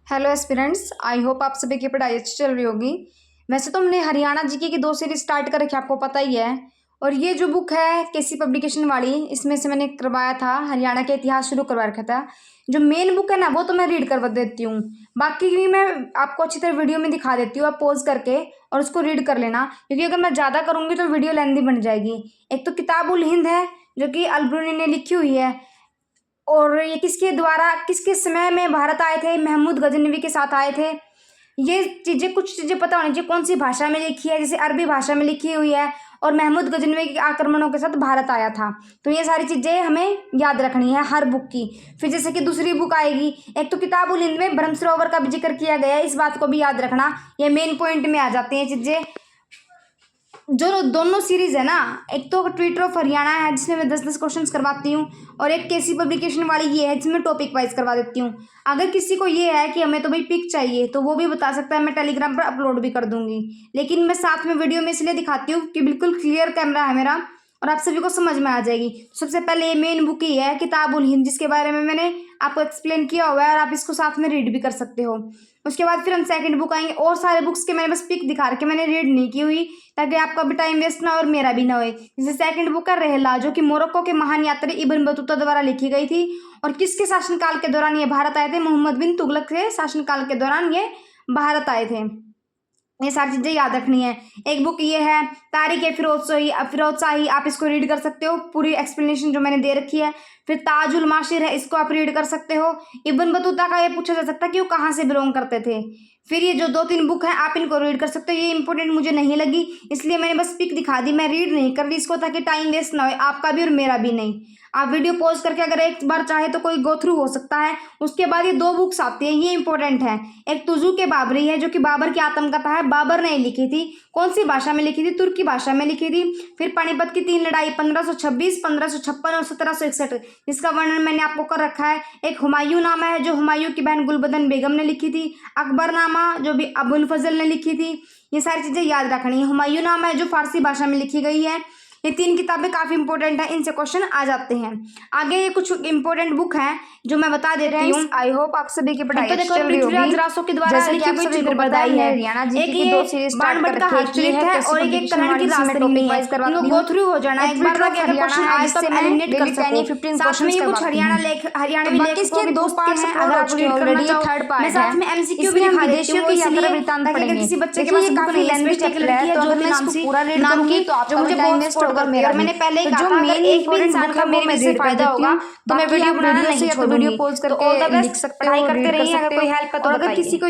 Hello aspirants, I hope आप सभी की पढ़ाई अच्छी चल रही होगी। वैसे तो हमने हरियाणा जीके की 2 सीरीज स्टार्ट कर रखी है, आपको पता ही है। और ये जो बुक है केसी पब्लिकेशन वाली, इसमें से मैंने करवाया था हरियाणा के इतिहास शुरू करवा रखा था। जो मेन बुक है ना, वो तो मैं रीड करवा देती हूँ। बाकी भी मैं आपको अच्छी तरह वीडियो में दिखा देती हूँ, आप पॉज करके और उसको रीड कर लेना, क्योंकि अगर मैं ज़्यादा करूँगी तो वीडियो लेंथी बन जाएगी। एक तो किताब उल हिंद है जो कि अलबरूनी ने लिखी हुई है, और ये किसके द्वारा किसके समय में भारत आए थे, महमूद गजनवी के साथ आए थे। ये चीज़ें, कुछ चीज़ें पता होनी चाहिए कौन सी भाषा में लिखी है, जैसे अरबी भाषा में लिखी हुई है, और महमूद गजनवी के आक्रमणों के साथ भारत आया था। तो ये सारी चीज़ें हमें याद रखनी है हर बुक की। फिर जैसे कि दूसरी बुक आएगी, एक तो किताब उल हिंद में ब्रह्म सरोवर का भी जिक्र किया गया है, इस बात को भी याद रखना। ये मेन पॉइंट में आ जाती हैं चीज़ें। जो दोनों सीरीज है ना, एक तो ट्विटर ऑफ हरियाणा है जिसमें मैं 10-10 क्वेश्चंस करवाती हूँ, और एक केसी पब्लिकेशन वाली ये है जिसमें टॉपिक वाइज करवा देती हूँ। अगर किसी को ये है कि हमें तो भाई पिक चाहिए, तो वो भी बता सकता है, मैं टेलीग्राम पर अपलोड भी कर दूंगी। लेकिन मैं साथ में वीडियो में इसलिए दिखाती हूँ कि बिल्कुल क्लियर कैमरा है मेरा और आप सभी को समझ में आ जाएगी। सबसे पहले ये मेन बुक ही है किताब उल हिंद, जिसके बारे में मैंने आपको एक्सप्लेन किया हुआ है, और आप इसको साथ में रीड भी कर सकते हो। उसके बाद फिर हम सेकंड बुक आएंगे, और सारे बुक्स के मैंने बस पिक दिखा रखे, मैंने रीड नहीं की हुई, ताकि आपका भी टाइम वेस्ट ना और मेरा भी ना होए। जैसे सेकंड बुक है रहला, जो कि मोरक्को के महान यात्री इब्न बतूता द्वारा लिखी गई थी। और किसके शासनकाल के दौरान ये भारत आए थे? मोहम्मद बिन तुगलक के शासनकाल के दौरान ये भारत आए थे। ये सारी चीजें याद रखनी है। एक बुक ये है तारीख ए फिरोज शाही, आप इसको रीड कर सकते हो, पूरी एक्सप्लेनेशन जो मैंने दे रखी है। फिर ताजुल माशिर है, इसको आप रीड कर सकते हो। इब्न बतूता का ये पूछा जा सकता है कि वो कहाँ से बिलोंग करते थे। फिर ये जो 2-3 बुक है आप इनको रीड कर सकते हो। ये इंपॉर्टेंट मुझे नहीं लगी, इसलिए मैंने बस पिक दिखा दी, मैं रीड नहीं कर रही इसको, ताकि टाइम वेस्ट ना हो आपका भी और मेरा भी नहीं। आप वीडियो पॉज करके अगर एक बार चाहे तो कोई गो थ्रू हो सकता है। उसके बाद ये 2 बुक्स आती हैं, ये इंपॉर्टेंट है। एक तुजू के बाबरी है, जो कि बाबर की आत्मकथा है, बाबर ने लिखी थी। कौन सी भाषा में लिखी थी? तुर्की भाषा में लिखी थी। फिर पानीपत की 3 लड़ाई 1526, 1556 और 1761, जिसका वर्णन मैंने आपको कर रखा है। एक हुमायूं नामा है, जो हुमायूं की बहन गुलबदन बेगम ने लिखी थी। अकबरनामा, जो भी अबुल फजल ने लिखी थी। ये सारी चीजें याद रखनी है। हुमायूं नामा है जो फारसी भाषा में लिखी गई है। ये 3 किताबें काफी इंपॉर्टेंट है, इनसे क्वेश्चन आ जाते हैं। आगे ये कुछ इंपॉर्टेंट बुक है जो मैं बता देती हूँ। आई होप आप सभी की पढ़ाई तो देखो, चल रही होगी। पृथ्वीराज रासो के द्वारा जैसे कि लिखी आप हुई सभी को पता बधाई है, है। हरियाणा एक जीके की ये 2 सीरीज स्टार्ट बाणभट्ट कर का रखी है। हस्तलिखित है, कैसी और एक पब्लिकेशन कन्नड़ की वाली, जिसमें रास्तरी टॉपिक है। वाइज करवाती इनको हूँ। गो थ्रू हो जाना, एक बार ताकि अगर क्वेश्चन आए तो आप एलिमिनेट कर सको। 15 साथ में क्वेश्चंस ये कुछ करवाती हूँ। हरियाणवी तो बाकी लेखकों इसके की 2 पुस्तकें पार्ट्स हैं, अपलोड अगर हो आप चुके हैं रीड करना ऑलरेडी, ये चाहो। थर्ड मैं पार्ट है। साथ में एमसीक्यू भी इसमें हम दिखा देती विदेशियों हूँ, की यात्रा इसलिए वृत्तांत ताकि अगर पढ़ेंगे। किसी बच्चे के देखिए पास ये काफी काफी लेंथी स्पेशल एक चैप्टर लड़की है, है तो अगर मैं इसको ज्योति पूरा रीड नाम करूंगी की, तो जो आपका भी मुझे टाइम बहुत वेस्ट सपोर्ट होगा, करती है। मेरा और भी। मैंने पहले ही तो कहा जो था, अगर मेन एक भी इंपॉर्टेंट इंसान बुक का है वो मेरे मैं से रीड कर फायदा देती होगा हूँ। तो मैं बाकी वीडियो आप बनाना वीडियो से नहीं या तो वीडियो छोड़ूंगी। पॉज तो ऑल द करके लिख बेस्ट, सकते पढ़ाई हो, करते रीड कर रहिए, अगर सकते कोई हो। हेल्प है तो और अगर किसी बताइए। को